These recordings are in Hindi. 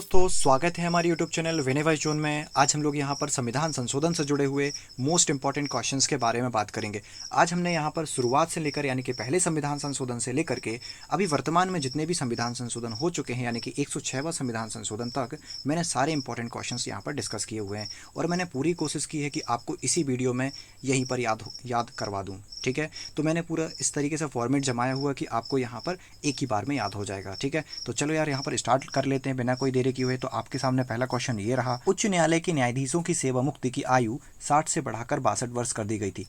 दोस्तों स्वागत है हमारे YouTube चैनल विनय जोन में। आज हम लोग यहाँ पर संविधान संशोधन से जुड़े हुए मोस्ट इंपॉर्टेंट क्वेश्चंस के बारे में बात करेंगे। आज हमने यहाँ पर शुरुआत से लेकर यानी कि पहले संविधान संशोधन से लेकर के अभी वर्तमान में जितने भी संविधान संशोधन हो चुके हैं यानी कि 106वां संविधान संशोधन तक मैंने सारे इंपॉर्टेंट क्वेश्चंस यहाँ पर डिस्कस किए हुए हैं और मैंने पूरी कोशिश की है कि आपको इसी वीडियो में यहीं पर याद करवा दूँ। ठीक है, तो मैंने पूरा इस तरीके से फॉर्मेट जमाया हुआ कि आपको यहाँ पर एक ही बार में याद हो जाएगा। ठीक है, तो चलो यार यहाँ पर स्टार्ट कर लेते हैं बिना कोई देरी किए हुए। तो आपके सामने पहला क्वेश्चन ये रहा, उच्च न्यायालय के न्यायाधीशों की सेवा मुक्ति की आयु 60 से बढ़ाकर 62 वर्ष कर दी गई थी।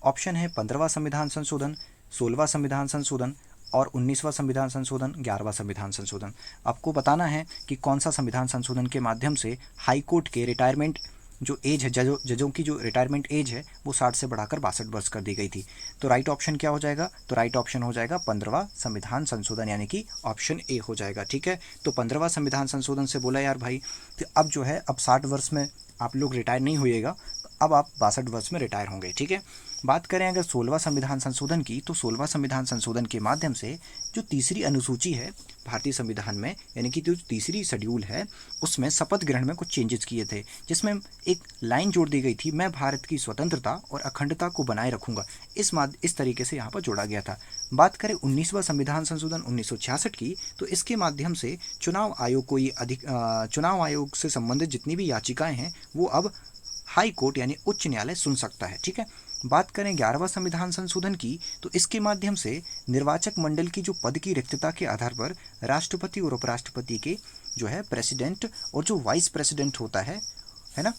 ऑप्शन है 15वां संविधान संशोधन, 16वां संविधान संशोधन और 19वां संविधान संशोधन, 11वां संविधान संशोधन। आपको बताना है कि कौन सा संविधान संशोधन के माध्यम से हाई कोर्ट के रिटायरमेंट जो एज है, जजों की जो रिटायरमेंट एज है वो 60 से बढ़ाकर 62 वर्ष कर दी गई थी। तो राइट ऑप्शन क्या हो जाएगा? तो राइट ऑप्शन हो जाएगा 15वां संविधान संशोधन यानी कि ऑप्शन ए हो जाएगा। ठीक है, तो 15वां संविधान संशोधन से बोला यार भाई तो अब जो है अब 60 वर्ष में आप लोग रिटायर नहीं होइएगा, अब आप 62 वर्ष में रिटायर होंगे। ठीक है, बात करें अगर 16वां संविधान संशोधन की, तो 16वां संविधान संशोधन के माध्यम से जो तीसरी अनुसूची है भारतीय संविधान में यानी कि जो तीसरी शेड्यूल है उसमें शपथ ग्रहण में कुछ चेंजेस किए थे, जिसमें एक लाइन जोड़ दी गई थी, मैं भारत की स्वतंत्रता और अखंडता को बनाए रखूंगा। इस तरीके से यहाँ पर जोड़ा गया था। बात करें 19वां संविधान संशोधन 1966 की, तो इसके माध्यम से चुनाव आयोग से संबंधित जितनी भी याचिकाएं हैं वो अब हाई कोर्ट यानी उच्च न्यायालय सुन सकता है। ठीक है, बात करें 11वां संविधान संशोधन की, तो इसके माध्यम से निर्वाचक मंडल की जो पद की रिक्तता के आधार पर राष्ट्रपति और उपराष्ट्रपति के जो है प्रेसिडेंट और जो वाइस प्रेसिडेंट होता है ना,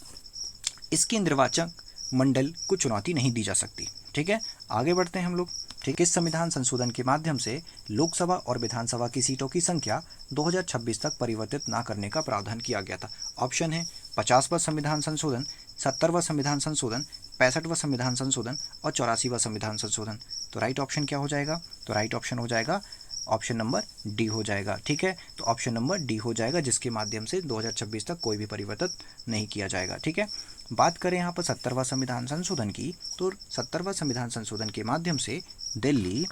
इसके निर्वाचक मंडल को चुनौती नहीं दी जा सकती। ठीक है, आगे बढ़ते हैं हम लोग। ठीक है, इस संविधान संशोधन के माध्यम से लोकसभा और विधानसभा की सीटों की संख्या 2026 तक परिवर्तित न करने का प्रावधान किया गया था। ऑप्शन है 50वां संविधान संशोधन, 70वां संविधान संशोधन, 65वां संविधान संशोधन और 84वां संविधान संशोधन। तो राइट ऑप्शन क्या हो जाएगा? तो राइट ऑप्शन हो जाएगा ऑप्शन नंबर डी हो जाएगा। ठीक है, तो ऑप्शन नंबर डी हो जाएगा, जिसके माध्यम से 2026 तक कोई भी परिवर्तन नहीं किया जाएगा। ठीक है, बात करें यहाँ पर 70वां संविधान संशोधन की, तो 70वां संविधान संशोधन के माध्यम से दिल्ली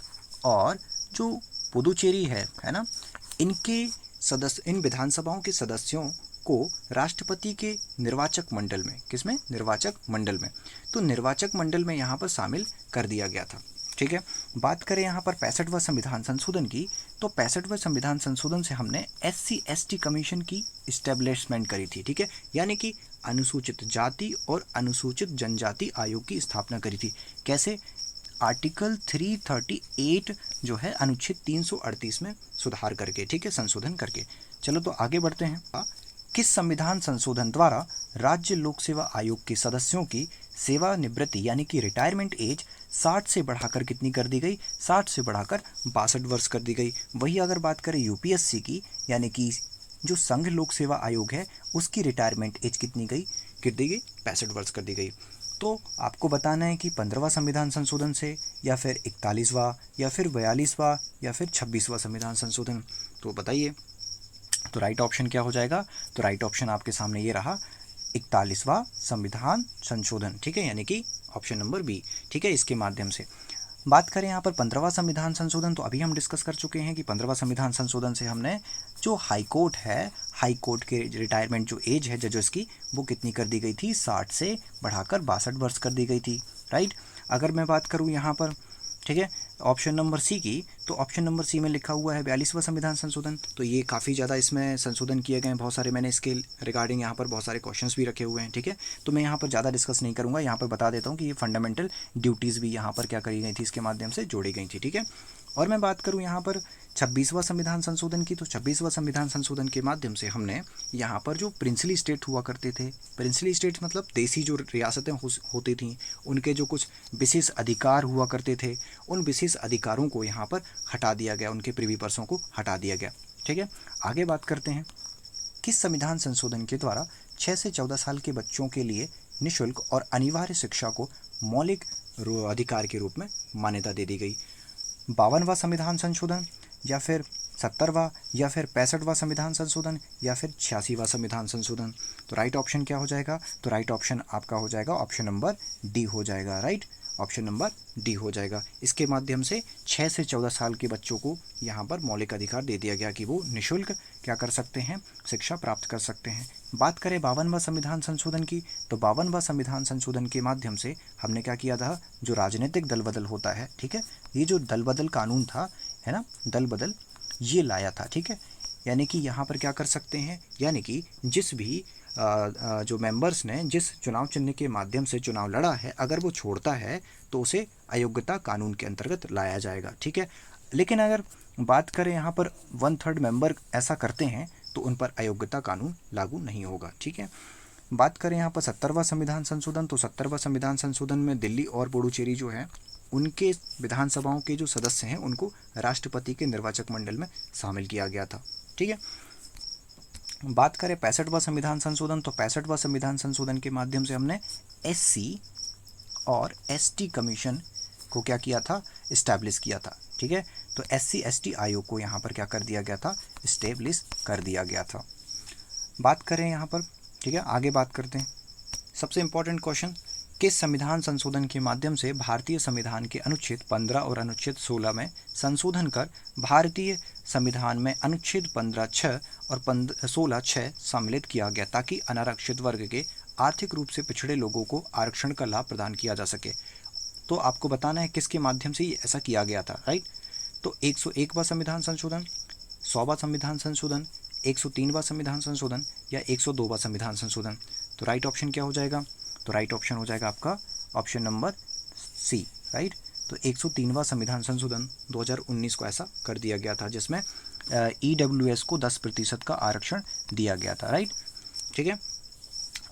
और जो पुदुचेरी है ना, इन विधानसभाओं के सदस्यों को राष्ट्रपति के निर्वाचक मंडल में, किसमें? निर्वाचक मंडल में, तो निर्वाचक मंडल में यहाँ पर शामिल कर दिया गया था। ठीक है, बात करें यहाँ पर 65वां संविधान संशोधन की, तो 65वां संविधान संशोधन से हमने SC/ST कमीशन की इस्टेब्लिशमेंट करी थी। ठीक है, यानी कि अनुसूचित जाति और अनुसूचित जनजाति आयोग की स्थापना करी थी। कैसे? आर्टिकल 338 जो है अनुच्छेद 338 में सुधार करके, ठीक है, संशोधन करके। चलो तो आगे बढ़ते हैं। किस संविधान संशोधन द्वारा राज्य लोक सेवा आयोग के सदस्यों की सेवानिवृत्ति यानी कि रिटायरमेंट एज 60 से बढ़ाकर कितनी कर दी गई? 60 से बढ़ाकर 62 वर्ष कर दी गई। वही अगर बात करें यूपीएससी की, यानी कि जो संघ लोक सेवा आयोग है उसकी रिटायरमेंट एज कितनी कर दी गई? 65 वर्ष कर दी गई। तो आपको बताना है कि 15वां संविधान संशोधन से या फिर 41वां या फिर 42वां या फिर 26वां संविधान संशोधन, तो बताइए। तो राइट ऑप्शन क्या हो जाएगा? तो राइट ऑप्शन आपके सामने ये रहा 41वां संविधान संशोधन। ठीक है, यानी कि ऑप्शन नंबर बी। ठीक है, इसके माध्यम से बात करें यहाँ पर 15वां संविधान संशोधन, तो अभी हम डिस्कस कर चुके हैं कि 15वां संविधान संशोधन से हमने जो हाई कोर्ट है, हाई कोर्ट के रिटायरमेंट जो एज है जजेस की, वो कितनी कर दी गई थी? 60 से बढ़ाकर 62 वर्ष कर दी गई थी। राइट, अगर मैं बात करूँ यहाँ पर, ठीक है, ऑप्शन नंबर सी की, तो ऑप्शन नंबर सी में लिखा हुआ है 42वां संविधान संशोधन। तो ये काफ़ी ज़्यादा इसमें संशोधन किए गए हैं, बहुत सारे मैंने इसके रिगार्डिंग यहाँ पर बहुत सारे क्वेश्चंस भी रखे हुए हैं। ठीक है, तो मैं यहाँ पर ज़्यादा डिस्कस नहीं करूँगा, यहाँ पर बता देता हूँ कि ये फंडामेंटल ड्यूटीज़ भी यहाँ पर क्या करी गई थी, इसके माध्यम से जोड़ी गई थी। ठीक है, और मैं बात करूँ यहाँ पर 26वां संविधान संशोधन की, तो 26वां संविधान संशोधन के माध्यम से हमने यहाँ पर जो प्रिंसली स्टेट हुआ करते थे, प्रिंसली स्टेट मतलब देसी जो रियासतें होती थीं, उनके जो कुछ विशेष अधिकार हुआ करते थे, उन विशेष अधिकारों को यहाँ पर हटा दिया गया, उनके प्रिवी पर्सों को हटा दिया गया। ठीक है, आगे बात करते हैं। किस संविधान संशोधन के द्वारा 6 से 14 साल के बच्चों के लिए निःशुल्क और अनिवार्य शिक्षा को मौलिक अधिकार के रूप में मान्यता दे दी गई? 52वां संविधान संशोधन या फिर 70वां या फिर 65वां संविधान संशोधन या फिर 86वां संविधान संशोधन? तो राइट ऑप्शन क्या हो जाएगा? तो राइट ऑप्शन आपका हो जाएगा ऑप्शन नंबर डी हो जाएगा। राइट, ऑप्शन नंबर डी हो जाएगा। इसके माध्यम से 6 से 14 साल के बच्चों को यहाँ पर मौलिक अधिकार दे दिया गया कि वो निःशुल्क क्या कर सकते हैं, शिक्षा प्राप्त कर सकते हैं। बात करें 52वां संविधान संशोधन की, तो 52वां संविधान संशोधन के माध्यम से हमने क्या किया था, जो राजनीतिक दल बदल होता है, ठीक है, ये जो दल बदल कानून था, है ना, दल बदल ये लाया था, ठीक है। यानी कि यहाँ पर क्या कर सकते हैं, यानी कि जिस भी जो मेंबर्स ने जिस चुनाव चिन्ह के माध्यम से चुनाव लड़ा है, अगर वो छोड़ता है तो उसे अयोग्यता कानून के अंतर्गत लाया जाएगा, ठीक है। लेकिन अगर बात करें यहाँ पर 1/3 मेंबर ऐसा करते हैं तो उन पर अयोग्यता कानून लागू नहीं होगा, ठीक है। बात करें यहाँ पर 70वां संविधान संशोधन, तो 70वां संविधान संशोधन में दिल्ली और पुडुचेरी जो है उनके विधानसभाओं के जो सदस्य हैं उनको राष्ट्रपति के निर्वाचक मंडल में शामिल किया गया था, ठीक है। बात करें 65वां संविधान संशोधन, तो 65वां संविधान संशोधन के माध्यम से हमने एससी और एसटी कमीशन को क्या किया था, इस्टेब्लिश किया था, ठीक है। तो एससी एसटी आयोग को यहाँ पर क्या कर दिया गया था, इस्टेब्लिश कर दिया गया था। बात करें यहाँ पर, ठीक है, आगे बात करते हैं। सबसे इम्पोर्टेंट क्वेश्चन, किस संविधान संशोधन के माध्यम से भारतीय संविधान के अनुच्छेद 15 और अनुच्छेद 16 में संशोधन कर भारतीय संविधान में अनुच्छेद 15(6) और 16(6) सम्मिलित किया गया ताकि अनारक्षित वर्ग के आर्थिक रूप से पिछड़े लोगों को आरक्षण का लाभ प्रदान किया जा सके। तो आपको बताना है किसके माध्यम से ये ऐसा किया गया था, राइट। तो 101वां संविधान संशोधन, 100वां संविधान संशोधन, 103वां संविधान संशोधन या 102वां संविधान संशोधन। तो राइट ऑप्शन क्या हो जाएगा, तो राइट ऑप्शन हो जाएगा आपका ऑप्शन नंबर सी, राइट। तो 103वां संविधान संशोधन 2019 को ऐसा कर दिया गया था जिसमें ईडब्ल्यूएस को 10% का आरक्षण दिया गया था, राइट, ठीक है।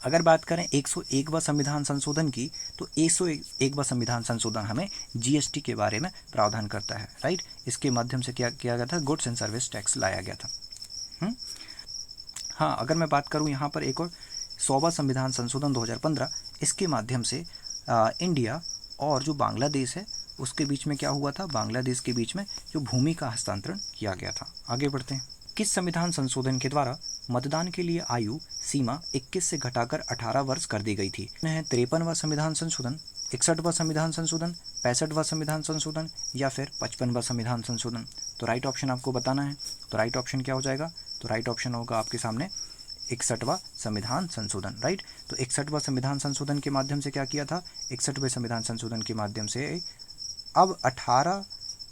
अगर बात करें 101वां संविधान संशोधन की, तो 101वां संविधान संशोधन हमें जीएसटी के बारे में प्रावधान करता है, राइट। इसके माध्यम से क्या किया गया था, गुड्स एंड सर्विस टैक्स लाया गया था। हाँ, अगर मैं बात करूँ यहाँ पर एक और 100वां संविधान संशोधन 2015, इसके माध्यम से इंडिया और जो बांग्लादेश है उसके बीच में क्या हुआ था, बांग्लादेश के बीच में जो भूमि का हस्तांतरण किया गया था। आगे बढ़ते हैं। किस संविधान संशोधन के द्वारा मतदान के लिए आयु सीमा 21 से घटाकर 18 वर्ष कर दी गई थी? 53वां संविधान संशोधन, 61वां संविधान संशोधन, 65वां संविधान संशोधन या फिर 55वां संविधान संशोधन। तो राइट ऑप्शन आपको बताना है। तो राइट ऑप्शन क्या हो जाएगा, तो राइट ऑप्शन होगा आपके सामने 61वां संविधान संशोधन, राइट। तो 61वां संविधान संशोधन के माध्यम से क्या किया था, 61वें संविधान संशोधन के माध्यम से अब 18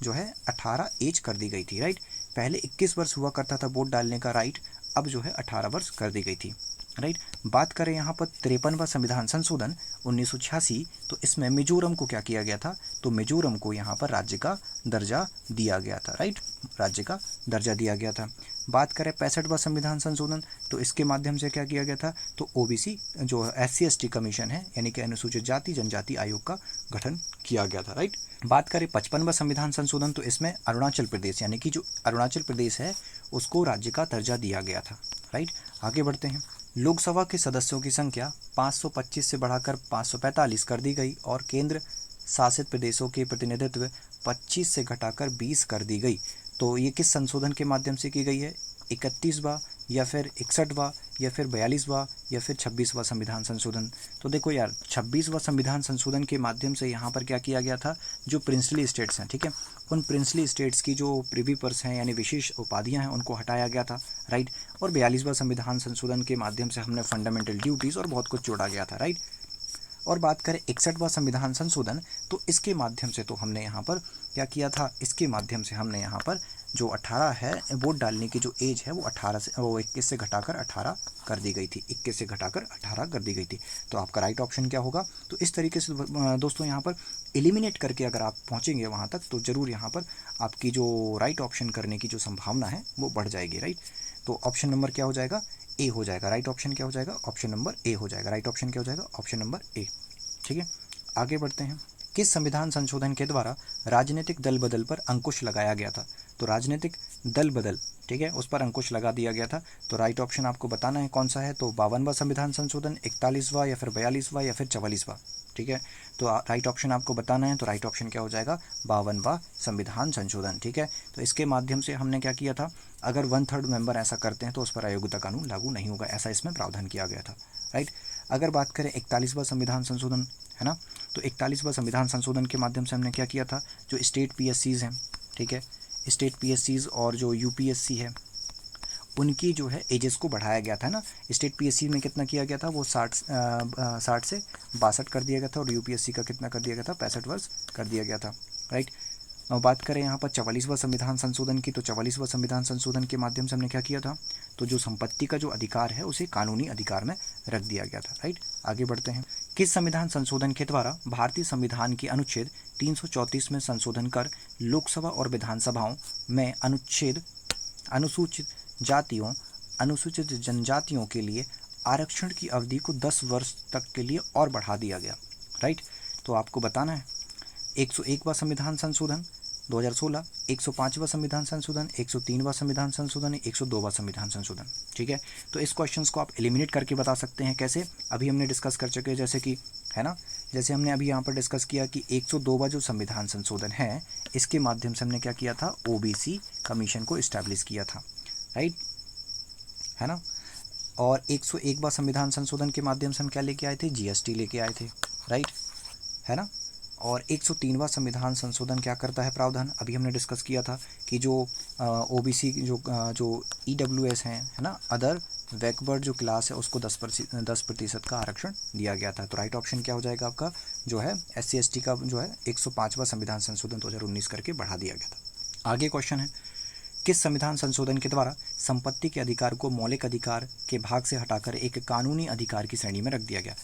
जो है 18 एज कर दी गई थी, राइट। पहले 21 वर्ष हुआ करता था वोट डालने का राइट, अब जो है 18 वर्ष कर दी गई थी, राइट। बात करें यहाँ पर 53वां संविधान संशोधन 1986, तो इसमें मिजोरम को क्या किया गया था, तो मिजोरम को यहाँ पर राज्य का दर्जा दिया गया था, राइट, राज्य का दर्जा दिया गया था। बात करें 65वां संविधान संशोधन, तो इसके माध्यम से क्या किया गया था, तो ओबीसी जो एससी एसटी कमीशन है यानी कि अनुसूचित जाति जनजाति आयोग का गठन किया गया था, राइट। बात करें 55वां संविधान संशोधन, तो इसमें अरुणाचल प्रदेश यानी कि जो अरुणाचल प्रदेश है उसको राज्य का दर्जा दिया गया था, राइट। आगे बढ़ते हैं। लोकसभा के सदस्यों की संख्या 525 से बढ़ाकर 545 कर दी गई और केंद्र शासित प्रदेशों के प्रतिनिधित्व 25 से घटाकर 20 कर दी गई। तो ये किस संशोधन के माध्यम से की गई है, 31वां या फिर 61वां या फिर 42वां या फिर 26वां संविधान संशोधन। तो देखो यार 26वां संविधान संशोधन के माध्यम से यहाँ पर क्या किया गया था, जो प्रिंसली स्टेट्स हैं, ठीक है, उन प्रिंसली स्टेट्स की जो प्रिवी पर्स हैं यानी विशेष उपाधियाँ हैं उनको हटाया गया था, राइट। और 42वां संविधान संशोधन के माध्यम से हमने फंडामेंटल ड्यूटीज़ और बहुत कुछ जोड़ा गया था, राइट। और बात करें 61वां संविधान संशोधन, तो इसके माध्यम से तो हमने यहाँ पर क्या किया था, इसके माध्यम से हमने यहाँ पर जो 18 है वोट डालने की जो एज है वो 21 से घटाकर 18 कर दी गई थी, 21 से घटाकर 18 कर दी गई थी। तो आपका राइट ऑप्शन क्या होगा, तो इस तरीके से दोस्तों यहाँ पर एलिमिनेट करके अगर आप पहुँचेंगे वहाँ तक तो ज़रूर यहाँ पर आपकी जो राइट ऑप्शन करने की जो संभावना है वो बढ़ जाएगी, राइट। तो ऑप्शन नंबर क्या हो जाएगा, ए हो जाएगा। राइट ऑप्शन क्या हो जाएगा, ऑप्शन नंबर ए हो जाएगा। राइट ऑप्शन क्या हो जाएगा, ऑप्शन नंबर ए, ठीक है। आगे बढ़ते हैं। किस संविधान संशोधन के द्वारा राजनीतिक दल बदल पर अंकुश लगाया गया था? तो राजनीतिक दल बदल, ठीक है, उस पर अंकुश लगा दिया गया था। तो राइट ऑप्शन आपको बताना है कौन सा है, तो 52वां संविधान संशोधन, 41वां या फिर 42वां या फिर 44वां, ठीक है। तो राइट ऑप्शन आपको बताना है। तो राइट ऑप्शन क्या हो जाएगा, 52वां संविधान संशोधन, ठीक है। तो इसके माध्यम से हमने क्या किया था, अगर 1/3 मेंबर ऐसा करते हैं तो उस पर अयोग्यता कानून लागू नहीं होगा, ऐसा इसमें प्रावधान किया गया था, राइट। अगर बात करें 41वां संविधान संशोधन, है ना, तो 41वां संविधान संशोधन के माध्यम से हमने क्या किया था, जो स्टेट पीएससीज हैं, ठीक है, स्टेट पीएससीज और जो यूपीएससी है उनकी जो है एजेस को बढ़ाया गया था ना। स्टेट पीएससी में कितना किया गया था, वो 60 से 62 कर दिया गया था, और यूपीएससी का कितना कर दिया गया था, 65 वर्ष कर दिया गया था, राइट। अब बात करें यहाँ पर 44वां संविधान संशोधन की, तो 44वां संविधान संशोधन के माध्यम से हमने क्या किया था, तो जो संपत्ति का जो अधिकार है उसे कानूनी अधिकार में रख दिया गया था, राइट। आगे बढ़ते हैं। किस संविधान संशोधन के द्वारा भारतीय संविधान के अनुच्छेद 334 में संशोधन कर लोकसभा और विधानसभाओं में अनुसूचित जातियों, अनुसूचित जनजातियों के लिए आरक्षण की अवधि को 10 वर्ष तक के लिए और बढ़ा दिया गया, राइट। तो आपको बताना है 101वां संविधान संशोधन 2016, 105वां संविधान संशोधन, 103वां संविधान संशोधन, 102वां संविधान संशोधन, ठीक है। तो इस क्वेश्चंस को आप एलिमिनेट करके बता सकते हैं। कैसे, अभी हमने डिस्कस कर चुके हैं, जैसे कि, है ना, जैसे हमने अभी यहाँ पर डिस्कस किया कि 102वां जो संविधान संशोधन है इसके माध्यम से हमने क्या किया था, ओबीसी कमीशन को इस्टेब्लिश किया था, राइट, है ना। और 101वां संविधान संशोधन के माध्यम से हम क्या लेके आए थे, जीएसटी लेके आए थे, राइट, है ना। और 103वां संविधान संशोधन क्या करता है प्रावधान, अभी हमने डिस्कस किया था कि जो ओबीसी जो ईडब्ल्यूएस हैं, है ना, अदर बैकवर्ड जो क्लास है उसको 10% का आरक्षण दिया गया था। तो राइट ऑप्शन क्या हो जाएगा आपका, जो है SC ST का जो है 105वां संविधान संशोधन 2019 करके बढ़ा दिया गया था। आगे क्वेश्चन है, किस संविधान संशोधन के द्वारा संपत्ति के अधिकार को मौलिक अधिकार के भाग से हटाकर एक कानूनी अधिकार की श्रेणी में रख दिया गया।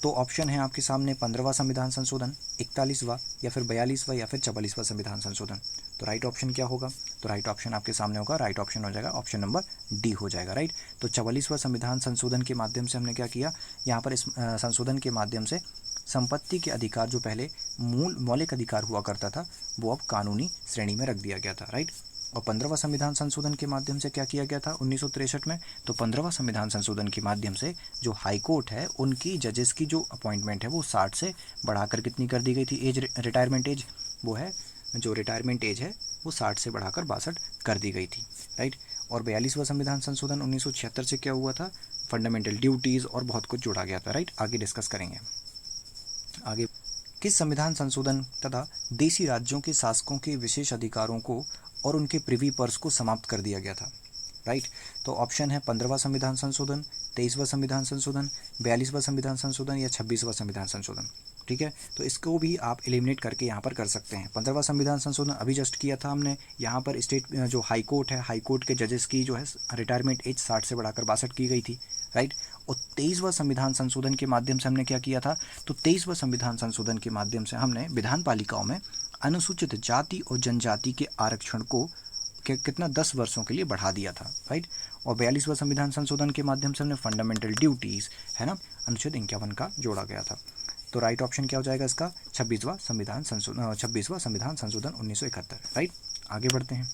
तो ऑप्शन है आपके सामने 15वां संविधान संशोधन, 41वां, या फिर 42वां, या फिर 44वां संविधान संशोधन। तो राइट ऑप्शन क्या होगा, तो राइट ऑप्शन आपके सामने होगा, राइट ऑप्शन हो जाएगा ऑप्शन नंबर डी हो जाएगा, राइट। तो 44वां संविधान संशोधन के माध्यम से हमने क्या किया, यहाँ पर इस संशोधन के माध्यम से संपत्ति के अधिकार जो पहले मौलिक अधिकार हुआ करता था वो अब कानूनी श्रेणी में रख दिया गया था, राइट। और 15वां संविधान संशोधन के माध्यम से क्या किया गया था 1963 में, तो 15वां संविधान संशोधन के माध्यम से जो हाई कोर्ट है उनकी जजेस की जो अपॉइंटमेंट है वो 60 से बढ़ाकर कितनी कर दी गई थी, एज रिटायरमेंट एज, वो है जो रिटायरमेंट एज है वो 60 से बढ़ाकर 62 कर दी गई थी, राइट। और 42वां संविधान संशोधन 1976 से क्या हुआ था, फंडामेंटल ड्यूटीज़ और बहुत कुछ जोड़ा गया था, राइट। आगे डिस्कस करेंगे। आगे, किस संविधान संशोधन तथा देशी राज्यों के शासकों के विशेष अधिकारों को और उनके प्रिवी पर्स को समाप्त कर दिया गया था, राइट। तो ऑप्शन है 15वां संविधान संशोधन, 23वां संविधान संशोधन, 42वां संविधान संशोधन, या 26वां संविधान संशोधन, ठीक है। तो इसको भी आप एलिमिनेट करके यहाँ पर कर सकते हैं। 15वां संविधान संशोधन अभी जस्ट किया था हमने, यहाँ पर स्टेट जो हाई कोर्ट है, हाई कोर्ट के जजेस की जो है रिटायरमेंट एज 60 से बढ़ाकर 62 की गई थी, राइट। और 23वां संविधान संशोधन के माध्यम से हमने क्या किया था, तो 23वां संविधान संशोधन के माध्यम से हमने विधान पालिकाओं में अनुसूचित जाति और जनजाति के आरक्षण को कितना 10 वर्षों के लिए बढ़ा दिया था, राइट। और 42वां संविधान संशोधन के माध्यम से हमने फंडामेंटल ड्यूटीज़, है ना, अनुच्छेद 51 का जोड़ा गया था। तो राइट ऑप्शन क्या हो जाएगा इसका, 26वां संविधान संशोधन 1971, राइट। आगे बढ़ते हैं।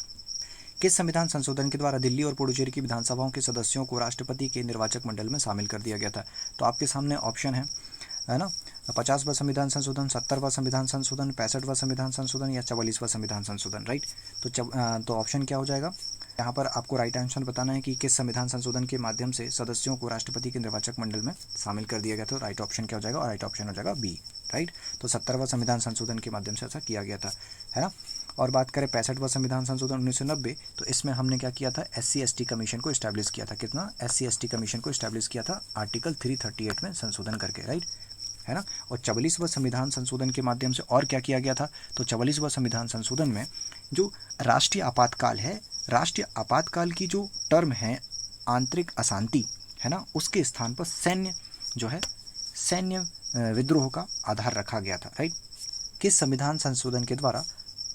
किस संविधान संशोधन के द्वारा दिल्ली और पुडुचेरी की विधानसभाओं के सदस्यों को राष्ट्रपति के निर्वाचक मंडल में शामिल कर दिया गया था। तो आपके सामने ऑप्शन है ना, 50वां संविधान संशोधन, 70वां संविधान संशोधन, 65वां संविधान संशोधन, या 44वां संविधान संशोधन, राइट। तो ऑप्शन क्या हो जाएगा, यहाँ पर आपको राइट आंसर बताना है कि किस संविधान संशोधन के माध्यम से सदस्यों को राष्ट्रपति के निर्वाचक मंडल में शामिल कर दिया गया। तो राइट ऑप्शन क्या हो जाएगा, और राइट ऑप्शन हो जाएगा बी, राइट। तो 70वां संविधान संशोधन के माध्यम से ऐसा किया गया था, है ना। और बात करें 65वां संविधान संशोधन 1990, तो इसमें हमने क्या किया था, SC ST कमीशन को इस्टेब्लिश किया था। कितना, SC ST कमीशन को इस्टेब्लिश किया था आर्टिकल 338 में संशोधन करके, राइट, है ना। और 44वां संविधान संशोधन के माध्यम से और क्या किया गया था, तो 44वां संविधान संशोधन में जो राष्ट्रीय आपातकाल है, राष्ट्रीय आपातकाल की जो टर्म है आंतरिक अशांति, है ना, उसके स्थान पर सैन्य जो है सैन्य विद्रोह का आधार रखा गया था, राइट। किस संविधान संशोधन के द्वारा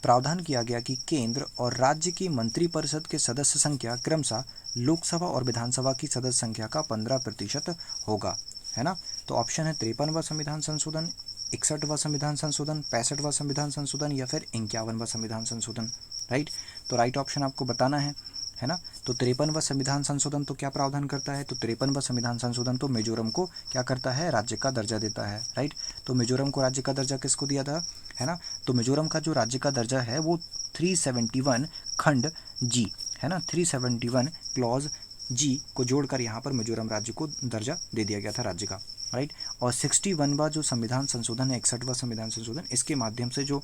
प्रावधान किया गया कि केंद्र और राज्य की मंत्रिपरिषद के सदस्य संख्या क्रमशः लोकसभा और विधानसभा की सदस्य संख्या का 15% होगा, है ना। तो ऑप्शन है 53वां संविधान संशोधन, 61वां संविधान संशोधन, 65वां संविधान संशोधन, या फिर 51वां संविधान संशोधन, राइट। तो राइट ऑप्शन आपको बताना है ना। तो 53वां संविधान संशोधन तो क्या प्रावधान करता है, तो 53वां संविधान संशोधन तो मिजोरम को क्या करता है, राज्य का दर्जा देता है, राइट। तो मिजोरम को राज्य का दर्जा किसको दिया था, है ना। तो मिजोरम का जो राज्य का दर्जा है वो 371 खंड जी, है ना, 371 क्लॉज जी को जोड़कर यहाँ पर मिजोरम राज्य को दर्जा दे दिया गया था राज्य का, राइट। और 61वां जो संविधान संशोधन है, 61वां संविधान संशोधन, इसके माध्यम से जो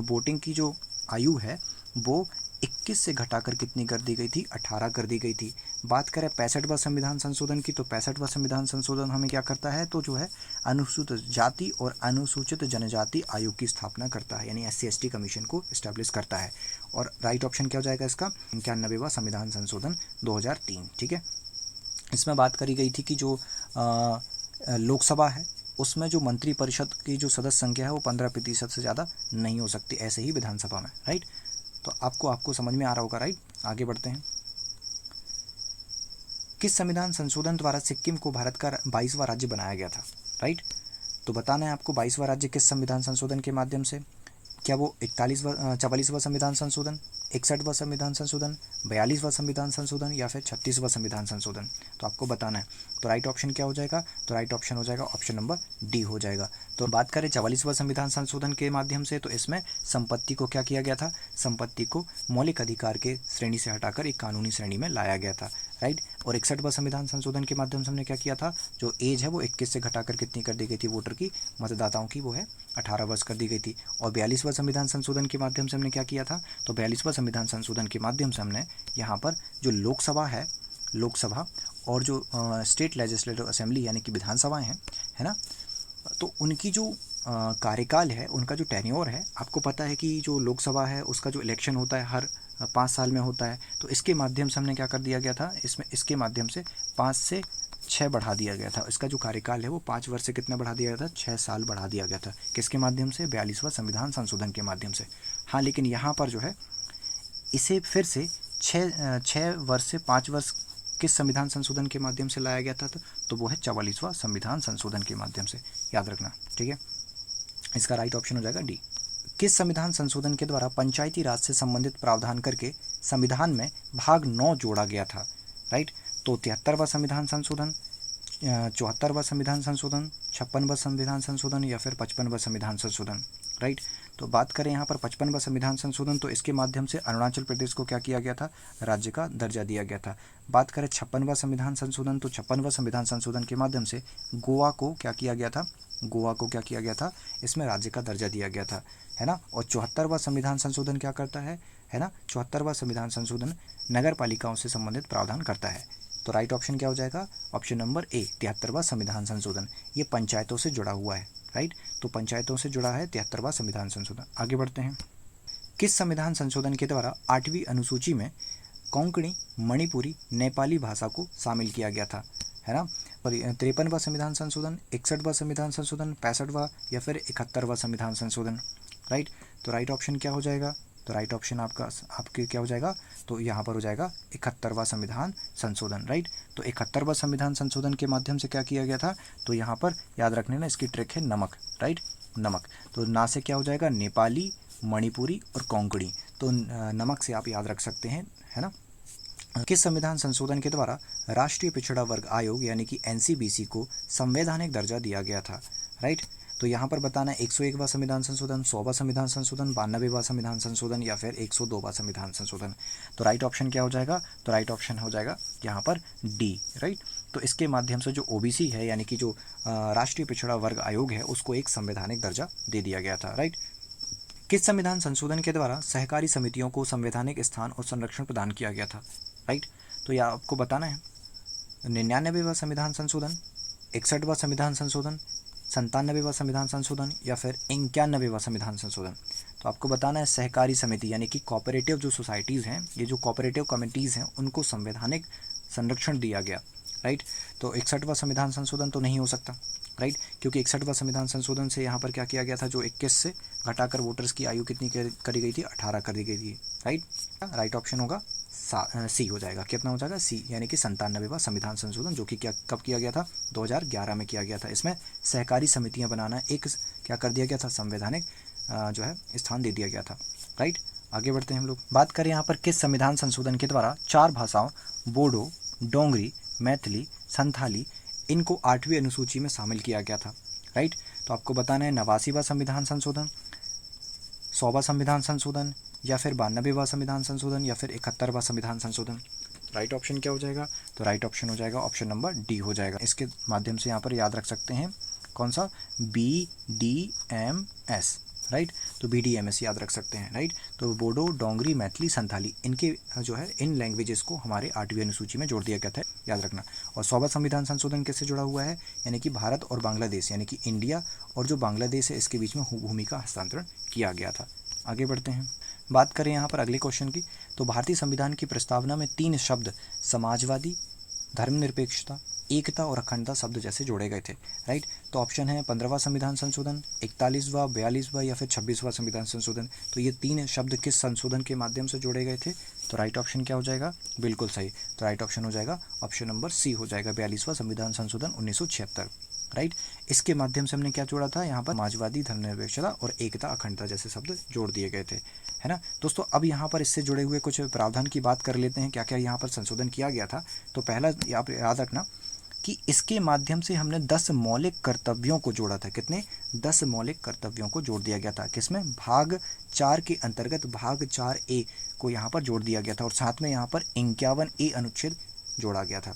वोटिंग की जो आयु है वो 21 से घटाकर कितनी कर दी गई थी, 18 कर दी गई थी। बात करें 65वां संविधान संशोधन की, तो 65वां संविधान संशोधन हमें क्या करता है, तो जो है अनुसूचित जाति और अनुसूचित जनजाति आयोग की स्थापना करता है, यानी SC/ST कमीशन को इस्टेब्लिश करता है। और राइट ऑप्शन क्या हो जाएगा इसका, 91वां संविधान संशोधन 2003, ठीक है। इसमें बात करी गई थी कि जो लोकसभा है उसमें जो मंत्री परिषद की जो सदस्य संख्या है वो 15% से ज़्यादा नहीं हो सकती, ऐसे ही विधानसभा में, राइट। तो आपको समझ में आ रहा होगा, राइट। आगे बढ़ते हैं। किस संविधान संशोधन द्वारा सिक्किम को भारत का 22वां राज्य बनाया गया था, राइट। तो बताना है आपको 22वां राज्य किस संविधान संशोधन के माध्यम से, क्या वो 44वां संविधान संशोधन, 61वां संविधान संशोधन, 42वां संविधान संशोधन या फिर 36वां संविधान संशोधन, तो आपको बताना है। तो राइट ऑप्शन क्या हो जाएगा, तो राइट ऑप्शन हो जाएगा ऑप्शन नंबर डी हो जाएगा। तो बात करें 44वां संविधान संशोधन के माध्यम से, तो इसमें संपत्ति को क्या किया गया था, संपत्ति को मौलिक अधिकार के श्रेणी से हटाकर एक कानूनी श्रेणी में लाया गया था, राइट। और 61वां संविधान संशोधन के माध्यम से हमने क्या किया था, जो एज है वो 21 से घटाकर कितनी कर दी गई थी वोटर की, मतदाताओं की, वो है 18 वर्ष कर दी गई थी। और 42वां संविधान संशोधन के माध्यम से हमने क्या किया था, तो 42वां संविधान संशोधन के माध्यम से हमने यहाँ पर जो लोकसभा है, लोकसभा और जो स्टेट लेजिस्लेटिव असेंबली यानी कि विधानसभाएं हैं, है ना, तो उनकी जो कार्यकाल है, उनका जो टेन्योर है, आपको पता है कि जो लोकसभा है उसका जो इलेक्शन होता है हर 5 साल में होता है। तो इसके माध्यम से हमने क्या कर दिया गया था, इसके माध्यम से 5 से 6 बढ़ा दिया गया था। इसका जो कार्यकाल है वो 5 वर्ष से कितना बढ़ा दिया गया था, 6 साल बढ़ा दिया गया था। किसके माध्यम से, 42वां संविधान संशोधन के माध्यम से। हाँ, लेकिन यहाँ पर जो है इसे फिर से 6 वर्ष से 5 वर्ष किस संविधान संशोधन के माध्यम से लाया गया था, तो वो है 44वां संविधान संशोधन के माध्यम से, याद रखना, ठीक है। इसका राइट ऑप्शन हो जाएगा डी। किस संविधान संशोधन के द्वारा पंचायती राज से संबंधित प्रावधान करके संविधान में भाग 9 जोड़ा गया था, राइट। तो 73वां संविधान संशोधन, 74वां संविधान संशोधन, 56वां संविधान संशोधन या फिर 55वां संविधान संशोधन, राइट। तो बात करें यहाँ पर 55वां संविधान संशोधन, तो इसके माध्यम से अरुणाचल प्रदेश को क्या किया गया था, राज्य का दर्जा दिया गया था। बात करें 56वां संविधान संशोधन, तो 56वां संविधान संशोधन के माध्यम से गोवा को क्या किया गया था, गोवा को क्या किया गया था, इसमें राज्य का दर्जा दिया गया था, है ना। और 74वां संविधान संशोधन क्या करता है ना, 74वां संविधान संशोधन नगर पालिकाओं से संबंधित प्रावधान करता है। तो राइट ऑप्शन क्या हो जाएगा, ऑप्शन नंबर ए, 73वां संविधान संशोधन। ये पंचायतों से जुड़ा हुआ है, राइट। तो पंचायतों से जुड़ा है 73वां संविधान संशोधन। आगे बढ़ते हैं। किस संविधान संशोधन के द्वारा 8वीं अनुसूची में कोंकणी, मणिपुरी, नेपाली भाषा को शामिल किया गया था, है ना। और 53वां संविधान संशोधन, 61वां संविधान संशोधन, 65वां या फिर 71वां संविधान संशोधन, राइट। तो राइट ऑप्शन क्या हो जाएगा, तो राइट ऑप्शन आपके क्या हो जाएगा, तो यहाँ पर हो जाएगा 71वां संविधान संशोधन, राइट। तो 71वां संविधान संशोधन के माध्यम से क्या किया गया था, तो यहाँ पर याद रखने ना, इसकी ट्रिक है नमक, राइट, नमक। तो ना से क्या हो जाएगा, नेपाली, मणिपुरी और कोंकणी। तो नमक से आप याद रख सकते हैं, है ना। किस संविधान संशोधन के द्वारा राष्ट्रीय पिछड़ा वर्ग आयोग यानी कि NCBC को संवैधानिक दर्जा दिया गया था, राइट। तो यहाँ पर बताना है 101वां संविधान संशोधन, 100वां संविधान संशोधन, 92वां संविधान संशोधन या फिर 102वां संविधान संशोधन। तो राइट ऑप्शन क्या हो जाएगा, तो राइट ऑप्शन हो जाएगा यहाँ पर डी, राइट। तो इसके माध्यम से जो OBC है यानी कि जो राष्ट्रीय पिछड़ा वर्ग आयोग है उसको एक संवैधानिक दर्जा दे दिया गया था, राइट। किस संविधान संशोधन के द्वारा सहकारी समितियों को संवैधानिक स्थान और संरक्षण प्रदान किया गया था, राइट। तो यह आपको बताना है 99वां संविधान संशोधन, 61वां संविधान संशोधन, 97वां संविधान संशोधन या फिर 91वां संविधान संशोधन। तो आपको बताना है सहकारी समिति यानी कि कोऑपरेटिव जो सोसाइटीज़ हैं, ये जो कोऑपरेटिव कमिटीज़ हैं उनको संवैधानिक संरक्षण दिया गया, राइट। तो 61वां संविधान संशोधन तो नहीं हो सकता, राइट, क्योंकि 61वां संविधान संशोधन से यहाँ पर क्या किया गया था, जो 21 से घटाकर वोटर्स की आयु कितनी करी गई थी, 18 कर दी गई थी, राइट। राइट ऑप्शन होगा सी हो जाएगा। कितना हो जाएगा, सी, यानी कि 97वां संविधान संशोधन, जो कि कब किया गया था, 2011 में किया गया था। इसमें सहकारी समितियां बनाना एक क्या कर दिया गया था, संवैधानिक जो है स्थान दे दिया गया था, राइट। आगे बढ़ते हैं हम लोग। बात करें यहाँ पर किस संविधान संशोधन के द्वारा 4 भाषाओं बोडो, डोंगरी, मैथिली, संथाली इनको 8वीं अनुसूची में शामिल किया गया था, राइट। तो आपको बताना है 89वां संविधान संशोधन, 100वां संविधान संशोधन या फिर 92वां संविधान संशोधन या फिर 71वां संविधान संशोधन। राइट ऑप्शन क्या हो जाएगा? तो राइट ऑप्शन हो जाएगा ऑप्शन नंबर डी हो जाएगा। इसके माध्यम से यहाँ पर याद रख सकते हैं कौन सा? BDMS, right. तो BDMS याद रख सकते हैं, राइट। तो बोडो, डोंगरी, मैथिली, संथाली, इनके जो है इन लैंग्वेजेस को हमारे 8वीं अनुसूची में जोड़ दिया गया था, याद रखना। और 100वां संविधान संशोधन किससे जुड़ा हुआ है? यानी कि भारत और बांग्लादेश, यानी कि इंडिया और जो बांग्लादेश है इसके बीच में भूमि का हस्तांतरण किया गया था। आगे बढ़ते हैं, बात करें यहाँ पर अगले क्वेश्चन की। तो भारतीय संविधान की प्रस्तावना में 3 शब्द समाजवादी, धर्मनिरपेक्षता, एकता और अखंडता शब्द जैसे जोड़े गए थे, राइट। तो ऑप्शन है 15वां संविधान संशोधन, 41वां, 42वां या फिर 26वां संविधान संशोधन। तो ये 3 शब्द किस संशोधन के माध्यम से जोड़े गए थे? तो राइट ऑप्शन क्या हो जाएगा? बिल्कुल सही। तो राइट ऑप्शन हो जाएगा ऑप्शन नंबर सी हो जाएगा, 42वां संविधान संशोधन 1976, राइट। इसके माध्यम से हमने क्या जोड़ा था? यहाँ पर समाजवादी, धर्मनिरपेक्षता और एकता, अखंडता जैसे शब्द जोड़ दिए गए थे, है ना दोस्तों। अब यहाँ पर इससे जुड़े हुए कुछ प्रावधान की बात कर लेते हैं, क्या क्या यहाँ पर संशोधन किया गया था। तो पहला याद रखना कि इसके माध्यम से हमने 10 मौलिक कर्तव्यों को जोड़ा था। कितने? 10 मौलिक कर्तव्यों को जोड़ दिया गया था। किसमें? भाग 4 के अंतर्गत भाग 4A को यहाँ पर जोड़ दिया गया था और साथ में यहाँ पर 51A अनुच्छेद जोड़ा गया था,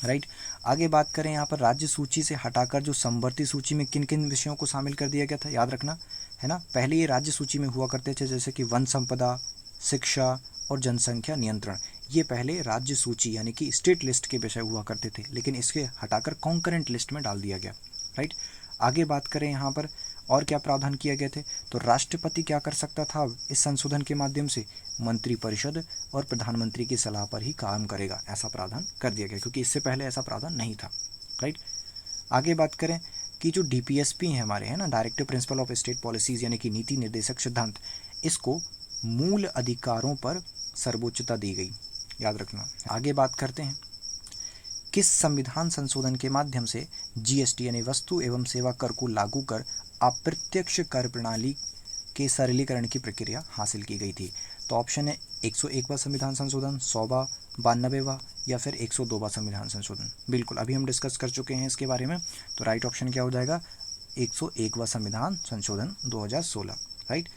राइट। आगे बात करें यहाँ पर राज्य सूची से हटाकर जो समवर्ती सूची में किन किन विषयों को शामिल कर दिया गया था, याद रखना, है ना। पहले ये राज्य सूची में हुआ करते थे जैसे कि वन संपदा, शिक्षा और जनसंख्या नियंत्रण। ये पहले राज्य सूची यानी कि स्टेट लिस्ट के विषय हुआ करते थे, लेकिन इसके हटाकर कॉन्करेंट लिस्ट में डाल दिया गया, राइट। आगे बात करें यहाँ पर और क्या प्रावधान किए गए थे। तो राष्ट्रपति क्या कर सकता था इस संशोधन के माध्यम से? मंत्रिपरिषद और प्रधानमंत्री की सलाह पर ही काम करेगा, ऐसा प्रावधान कर दिया गया, क्योंकि इससे पहले ऐसा प्रावधान नहीं था, राइट। आगे बात करें कि जो DPSP हैं हमारे, है ना, directive principle of state policies, यानी कि नीति निर्देशक सिद्धांत, इसको मूल अधिकारों पर सर्वोच्चता दी गई, याद रखना। आगे बात करते हैं किस संविधान संशोधन के माध्यम से GST यानी वस्तु एवं सेवा कर को लागू कर अप्रत्यक्ष कर प्रणाली के सरलीकरण की प्रक्रिया हासिल की गई थी। तो ऑप्शन है 101वां संविधान संशोधन, 100वां, 92वां या फिर 102वां संविधान संशोधन। बिल्कुल, अभी हम डिस्कस कर चुके हैं इसके बारे में। तो राइट ऑप्शन क्या हो जाएगा? 101वां संविधान संशोधन 2016, राइट।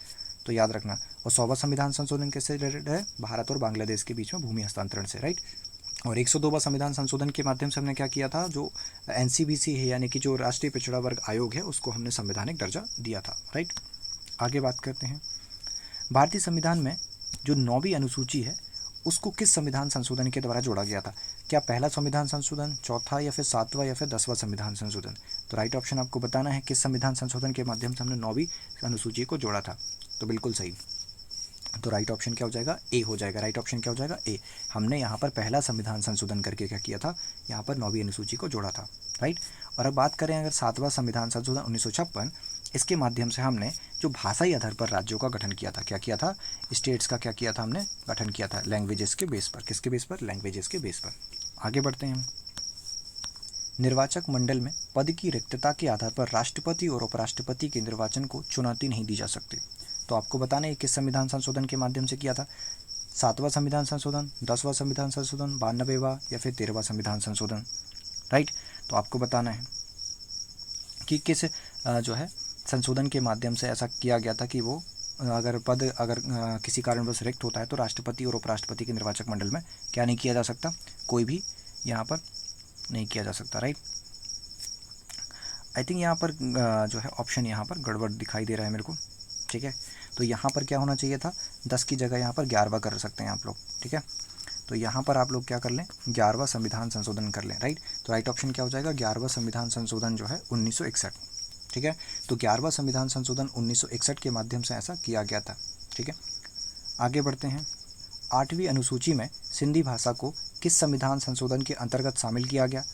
तो याद रखना। और 100वां संविधान संशोधन कैसे रिलेटेड है? भारत और बांग्लादेश के बीच में भूमि हस्तांतरण से, राइट। और 102वां संविधान संशोधन के माध्यम से हमने क्या किया था? जो NCBC है यानी कि जो राष्ट्रीय पिछड़ा वर्ग आयोग है उसको हमने संवैधानिक दर्जा दिया था, राइट। आगे बात करते हैं भारतीय संविधान में जो 9वीं अनुसूची है उसको किस संविधान संशोधन के द्वारा जोड़ा गया था? क्या पहला संविधान संशोधन, चौथा या फिर 7वां या फिर 10वां संविधान संशोधन? तो राइट ऑप्शन आपको बताना है किस संविधान संशोधन के माध्यम से हमने 9वीं अनुसूची को जोड़ा था। तो बिल्कुल सही। तो राइट ऑप्शन क्या हो जाएगा? ए हो जाएगा। राइट ऑप्शन क्या हो जाएगा? ए। हमने यहाँ पर पहला संविधान संशोधन करके क्या किया था? यहाँ पर 9वीं अनुसूची को जोड़ा था, राइट। और अब बात करें अगर 7वां संविधान संशोधन 1956, इसके माध्यम से हमने जो भाषाई आधार पर राज्यों का गठन किया था, क्या किया था? स्टेट्स का क्या किया था? हमने गठन किया था लैंग्वेजेस के बेस पर। किसके बेस पर? लैंग्वेजेस के बेस पर। आगे बढ़ते हैं। निर्वाचक मंडल में पद की रिक्तता के आधार पर राष्ट्रपति और उपराष्ट्रपति के निर्वाचन को चुनौती नहीं दी जा सकती। तो आपको बताना है किस संविधान संशोधन के माध्यम से किया था? 7वां संविधान संशोधन, 10वां संविधान संशोधन, 92वां या फिर 13वां संविधान संशोधन, राइट। तो आपको बताना है कि किस जो है संशोधन के माध्यम से ऐसा किया गया था कि वो अगर पद किसी कारणवश रिक्त होता है तो राष्ट्रपति और उपराष्ट्रपति के निर्वाचक मंडल में क्या नहीं किया जा सकता? कोई भी यहाँ पर नहीं किया जा सकता, राइट। आई थिंक यहाँ पर जो है ऑप्शन यहाँ पर गड़बड़ दिखाई दे रहा है मेरे को, ठीक है। तो यहाँ पर क्या होना चाहिए था? 10 की जगह यहाँ पर 11वां कर सकते हैं आप लोग, ठीक है। तो यहाँ पर आप लोग क्या कर लें? 11वां संविधान संशोधन कर लें, राइट। तो राइट ऑप्शन क्या हो जाएगा? 11वां संविधान संशोधन जो है 1961, ठीक है। तो 11वां संविधान संशोधन 1961 के माध्यम से ऐसा किया गया था, ठीक है। आगे बढ़ते हैं। 8वीं अनुसूची में सिंधी भाषा को किस संविधान संशोधन के अंतर्गत शामिल किया गया?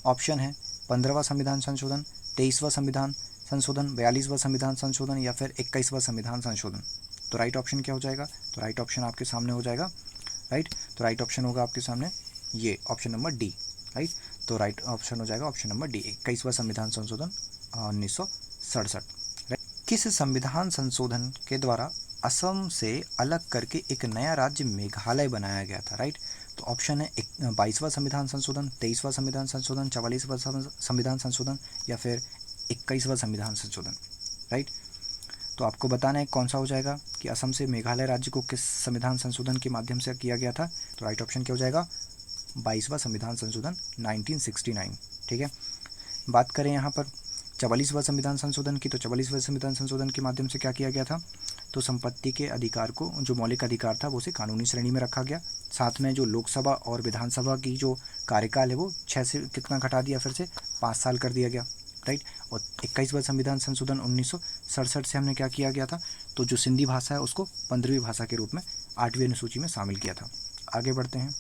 ऑप्शन है 15वां संविधान संशोधन, 23वां संविधान संशोधन, 42वां संविधान संशोधन या फिर 21वां संविधान संशोधन। तो राइट ऑप्शन क्या हो जाएगा? तो राइट ऑप्शन आपके सामने हो जाएगा, राइट। तो राइट ऑप्शन होगा आपके सामने ये ऑप्शन नंबर डी, राइट। तो राइट ऑप्शन हो जाएगा ऑप्शन नंबर डी, 21वां संविधान संशोधन 1967, राइट। किस संविधान संशोधन के द्वारा असम से अलग करके एक नया राज्य मेघालय बनाया गया था? राइट। तो ऑप्शन है 22वां संविधान संशोधन, 23वां संविधान संशोधन, 44वां संविधान संशोधन या फिर 21वां संविधान संशोधन, राइट। तो तो आपको बताना है कौन सा हो जाएगा कि असम से मेघालय राज्य को किस संविधान संशोधन के माध्यम से किया गया था। तो राइट ऑप्शन क्या हो जाएगा, 22वां संविधान संशोधन 1969। ठीक है, बात करें यहाँ पर 44वां संविधान संशोधन की, तो 44वें संविधान संशोधन के माध्यम से क्या किया गया था, तो संपत्ति के अधिकार को, जो मौलिक अधिकार था, वो उसे कानूनी श्रेणी में रखा गया। साथ में जो लोकसभा और विधानसभा की जो कार्यकाल है वो 6 से कितना घटा दिया, फिर से 5 साल कर दिया गया। राइट, और 21वां संविधान संशोधन 1967 से हमने क्या किया गया था, तो जो सिंधी भाषा है उसको 15वीं भाषा के रूप में 8वीं अनुसूची में शामिल किया था। आगे बढ़ते हैं,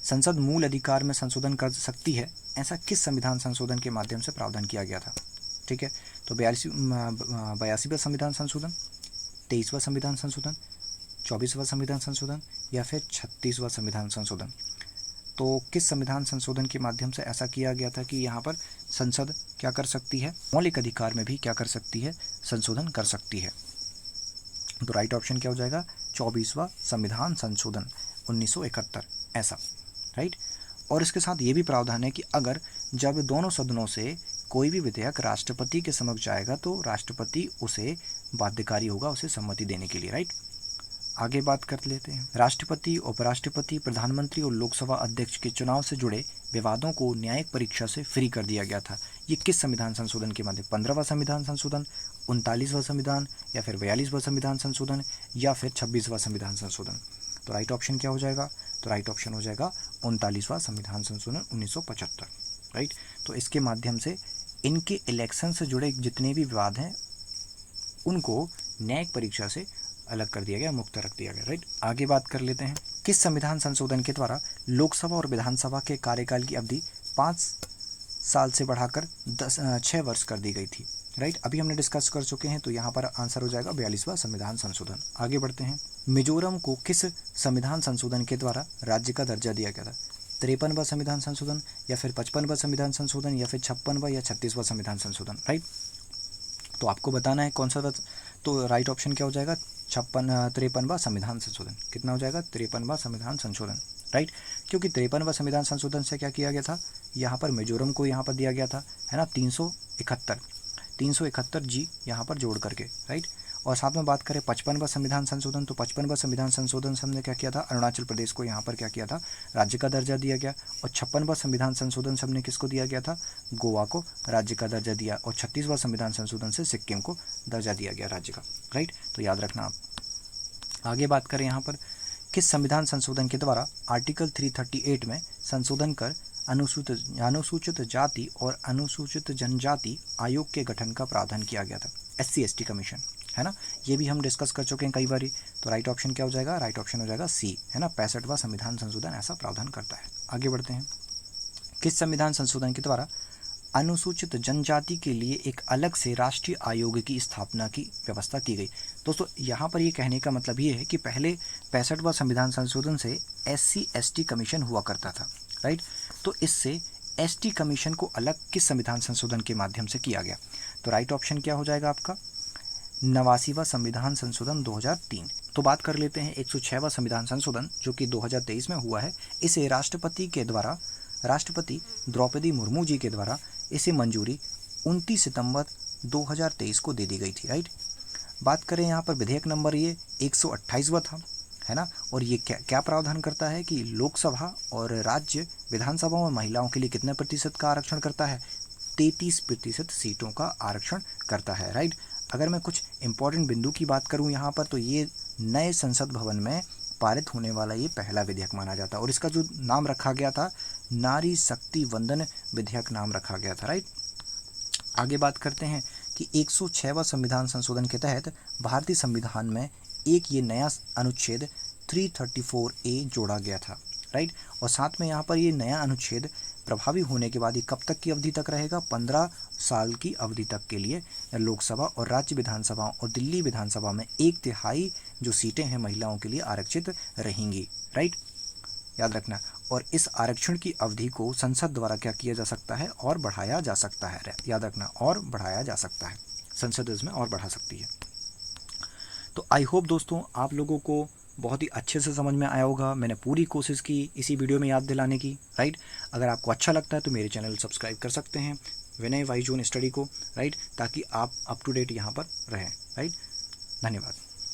संसद मूल अधिकार में संशोधन कर सकती है, ऐसा किस संविधान संशोधन के माध्यम से प्रावधान किया गया था। ठीक है, तो 82वां संविधान संशोधन, 23वां संविधान संशोधन, 24वां संविधान संशोधन या फिर 36वां संविधान संशोधन। तो किस संविधान संशोधन के माध्यम से ऐसा किया गया था कि यहाँ पर संसद क्या कर सकती है, मौलिक अधिकार में भी क्या कर सकती है, संशोधन कर सकती है। तो राइट ऑप्शन क्या हो जाएगा, 24वां संविधान संशोधन 1971 ऐसा। राइट, और इसके साथ ये भी प्रावधान है कि अगर जब दोनों सदनों से कोई भी विधेयक राष्ट्रपति के समक्ष जाएगा तो राष्ट्रपति उसे बाध्यकारी होगा उसे सम्मति देने के लिए। राइट, आगे बात कर लेते हैं, राष्ट्रपति, उपराष्ट्रपति, प्रधानमंत्री और लोकसभा अध्यक्ष के चुनाव से जुड़े विवादों को न्यायिक परीक्षा से फ्री कर दिया गया था। ये किस संविधान संशोधन के माध्यम, 15वां संविधान संशोधन, 39वां संविधान या फिर 42वां संविधान संशोधन या फिर 26वां संविधान संशोधन। तो राइट ऑप्शन क्या हो जाएगा, तो राइट ऑप्शन हो जाएगा 39वां संविधान संशोधन 1975। राइट, तो इसके माध्यम से इनके इलेक्शन से जुड़े जितने भी विवाद हैं उनको न्यायिक परीक्षा से अलग कर दिया गया, मुक्त रख दिया गया। राइट, आगे बात कर लेते हैं, किस संविधान संशोधन के द्वारा लोकसभा और विधानसभा के कार्यकाल की अवधि 5 साल से बढ़ाकर 6 वर्ष कर दी गई थी। राइट, अभी हमने डिस्कस कर चुके हैं, तो यहाँ पर आंसर हो जाएगा 42वां संविधान संशोधन। आगे बढ़ते हैं, मिजोरम को किस संविधान संशोधन के द्वारा राज्य का दर्जा दिया गया था, 53वां संविधान संशोधन या फिर 55वां संविधान संशोधन या फिर 56वां या 36वां संविधान संशोधन। राइट, तो आपको बताना है कौन सा, तो राइट ऑप्शन क्या हो जाएगा, 53वां संविधान संशोधन। कितना हो जाएगा, 53वां संविधान संशोधन। राइट, क्योंकि 53वां संविधान संशोधन से क्या किया गया था, यहाँ पर मिजोरम को यहाँ पर दिया गया था, है ना, 371 जी यहाँ पर जोड़ करके। राइट, और साथ में बात करें 55वां संविधान संशोधन, तो 55वां संविधान संशोधन से हमने क्या किया था, अरुणाचल प्रदेश को यहाँ पर क्या किया था, राज्य का दर्जा दिया गया। और 56वां संविधान संशोधन से हमने किसको दिया गया था, गोवा को राज्य का दर्जा दिया। और 36वां संविधान संशोधन से सिक्किम को दर्जा दिया गया राज्य का। राइट, तो याद रखना आप। आगे बात करें यहाँ पर, किस संविधान संशोधन के द्वारा आर्टिकल 338 में संशोधन कर अनुसूचित जाति और अनुसूचित जनजाति आयोग के गठन का प्रावधान किया गया था, SC/ST कमीशन, है ना, ये भी हम डिस्कस कर चुके हैं कई बार। तो राइट ऑप्शन क्या हो जाएगा, राइट ऑप्शन हो जाएगा सी, है ना, 65वां संविधान संशोधन ऐसा प्रावधान करता है। आगे बढ़ते हैं, किस संविधान संशोधन के द्वारा अनुसूचित जनजाति के लिए एक अलग से राष्ट्रीय आयोग की स्थापना की व्यवस्था की गई। दोस्तों, यहाँ पर ये कहने का मतलब ये है कि पहले 65वां संविधान संशोधन से SC/ST कमीशन हुआ करता था। राइट, तो इससे ST कमीशन को अलग किस संविधान संशोधन के माध्यम से किया गया। तो राइट ऑप्शन क्या हो जाएगा आपका, 89वां संविधान संशोधन 2003। तो बात कर लेते हैं 106वां संविधान संशोधन जो कि 2023 में हुआ है। इसे राष्ट्रपति द्रौपदी मुर्मू जी के द्वारा इसे मंजूरी 29 सितंबर 2023 को दे दी गई थी। राइट, बात करें यहाँ पर विधेयक नंबर ये 128वां था, है ना, और ये क्या प्रावधान करता है कि लोकसभा और राज्य विधानसभा में महिलाओं के लिए कितने प्रतिशत का आरक्षण करता है, 33% सीटों का आरक्षण करता है। राइट, अगर मैं कुछ इंपॉर्टेंट बिंदु की बात करूं यहाँ पर, तो ये नए संसद भवन में पारित होने वाला ये पहला विधेयक माना जाता है और इसका जो नाम रखा गया था, नारी शक्ति वंदन विधेयक नाम रखा गया था। राइट, आगे बात करते हैं कि 106वां संविधान संशोधन के तहत भारतीय संविधान में एक ये नया अनुच्छेद 334A जोड़ा गया था। राइट, और साथ में यहाँ पर ये नया अनुच्छेद प्रभावी होने के बाद ये कब तक की अवधि तक रहेगा, 15 साल की अवधि तक के लिए लोकसभा और राज्य विधानसभाओं और दिल्ली विधानसभा में 1/3 जो सीटें हैं महिलाओं के लिए आरक्षित रहेंगी। राइट, याद रखना। और इस आरक्षण की अवधि को संसद द्वारा क्या किया जा सकता है, और बढ़ाया जा सकता है। याद रखना, और बढ़ाया जा सकता है, संसद इसमें और बढ़ा सकती है। तो आई होप दोस्तों आप लोगों को बहुत ही अच्छे से समझ में आया होगा। मैंने पूरी कोशिश की इसी वीडियो में याद दिलाने की। राइट, अगर आपको अच्छा लगता है तो मेरे चैनल सब्सक्राइब कर सकते हैं विनय वाई जोन स्टडी को। राइट, ताकि आप अप टू डेट यहाँ पर रहें। राइट। धन्यवाद।